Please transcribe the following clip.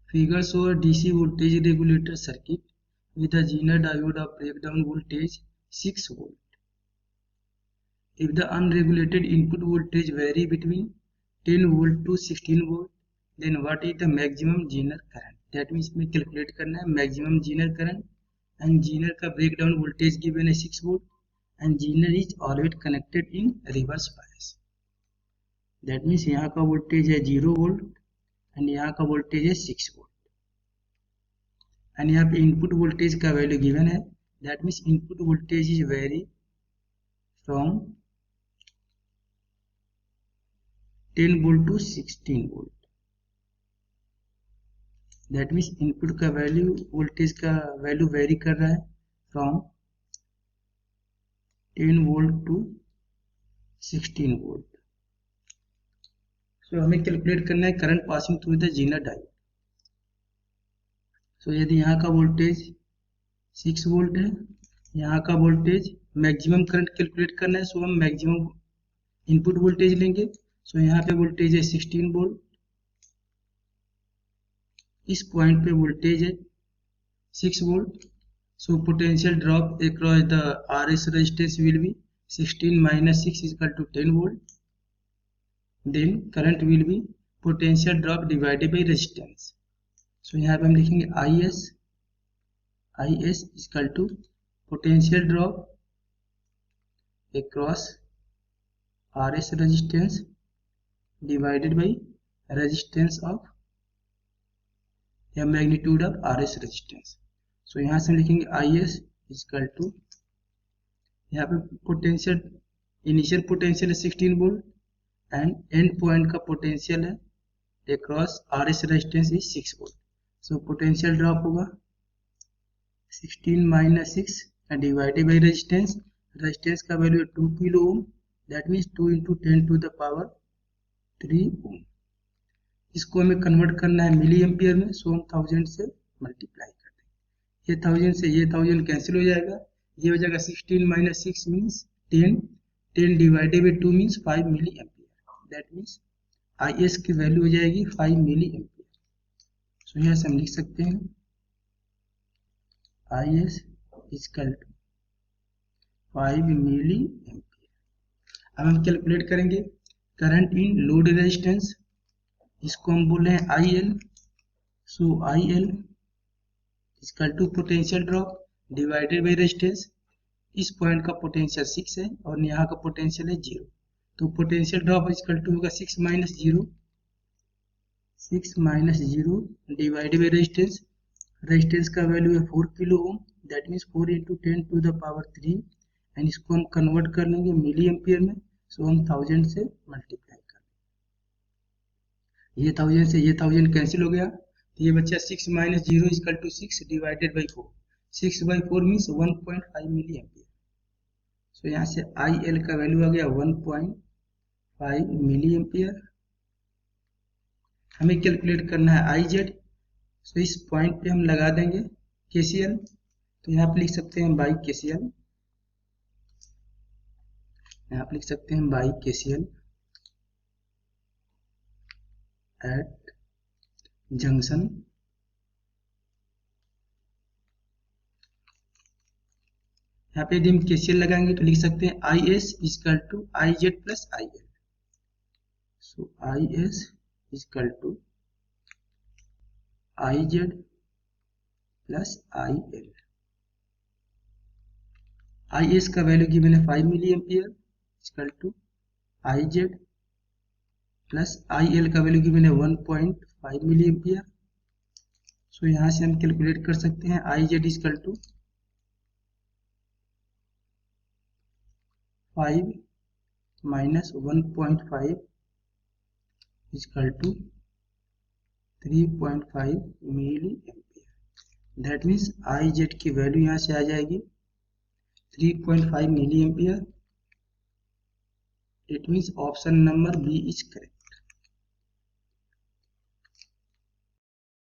Figure show a DC voltage regulator circuit with a Zener diode of breakdown voltage 6 volt. If the unregulated input voltage vary between 10 volt to 16 volt, then what is the maximum Zener current? That means हमें calculate करना है maximum Zener current, and Zener का breakdown voltage given है 6 volt, and Zener is always connected in reverse bias. That means यहाँ का voltage है 0 volt and यहाँ का voltage है 6 volt. And यहाँ पे इनपुट वोल्टेज का वैल्यू गिवन है. That means input voltage is very from 10 volt to 16 volt. That means input का वैल्यू वोल्टेज का वैल्यू वेरी कर रहा है from 10 volt to 16 volt. So हमें कैलकुलेट करना है current passing through the zener diode. So यदि यहाँ का वोल्टेज 6 वोल्ट है, यहाँ का वोल्टेज मैक्सिमम करंट कैलकुलेट करना है. सो हम मैक्सिमम इनपुट वोल्टेज लेंगे. सो यहाँ पे वोल्टेज है 16 वोल्ट. इस पॉइंट पे वोल्टेज है 6 volt. So potential drop across the RS resistance will be 16 minus 6 is equal to 10 volt. Then current will be potential drop divided by resistance. So यहाँ पे हम लिखेंगे IS equal to potential drop across RS resistance divided by resistance of या magnitude of RS resistance. So यहाँ से हम लिखेंगे IS equal to, यहाँ पे पोटेंशियल इनिशियल पोटेंशियल है 16 वोल्ट एंड एंड पॉइंट का पोटेंशियल है across RS resistance is 6 volt. So potential drop होगा 16 minus 6 divided by resistance. Resistance का value 2 kilo ohm. That means 2 into 10 to the power 3 ohm. इसको हमें convert करना है milli ampere में. सो हम 1000 से मल्टीप्लाई कर देंगे. ये 1000 से ये 1000 कैंसिल हो जाएगा. ये हो जाएगा 16 minus 6 means 10. 10 divided by 2 means 5 milli ampere. That means IS की वैल्यू हो जाएगी 5 मिली एम्पियर. सो यहाँ से हम लिख सकते हैं IS equal to 5 milli ampere. अब हम कैलकुलेट करेंगे करंट इन लोड रेजिस्टेंस. इसको हम बोल रहे हैं IL. So IL equal to potential drop divided by resistance. इस पॉइंट का पोटेंशियल 6 है और यहाँ का पोटेंशियल है 0. तो पोटेंशियल ड्रॉप इक्वल टू होगा 6 minus 0 divided by resistance. Resistance का वैल्यू है 4 kilo ohm. That means 4 into 10 to the power 3 and इसको हम कन्वर्ट कर लेंगे मिली एम्पियर में. सो हम 1000 से मल्टीप्लाई कर लेंगे. ये 1000 से ये 1000 कैंसिल हो गया. तो ये बच्चा 6 minus 0 equal to 6 divided by 4. 6 by 4 means 1.5 milli ampere. So यहाँ से IL का वैल्यू आ गया 1.5 मिली एम्पियर. हमें कैलकुलेट करना है IZ. सो इस पॉइंट पे हम लगा देंगे KCL. तो यहाँ पे लिख सकते हैं बाई KCL. यहाँ पे लिख सकते हैं बाई KCL एट जंक्शन यहाँ पे यदि हम KCL लगाएंगे तो लिख सकते हैं IS equal to IZ plus IL. So IS equal to IZ plus IL. IS का वैल्यू गिवन है 5 milli ampere equal to IZ plus IL का वैल्यू गिवन है 1.5 मिली एम्पियर. सो यहाँ से हम कैलकुलेट कर सकते हैं IZ equal to 5 minus 1.5 equal to 3.5 milli ampere. That means IZ की वैल्यू यहाँ से आ जाएगी 3.5 milli ampere. It means option number B is correct.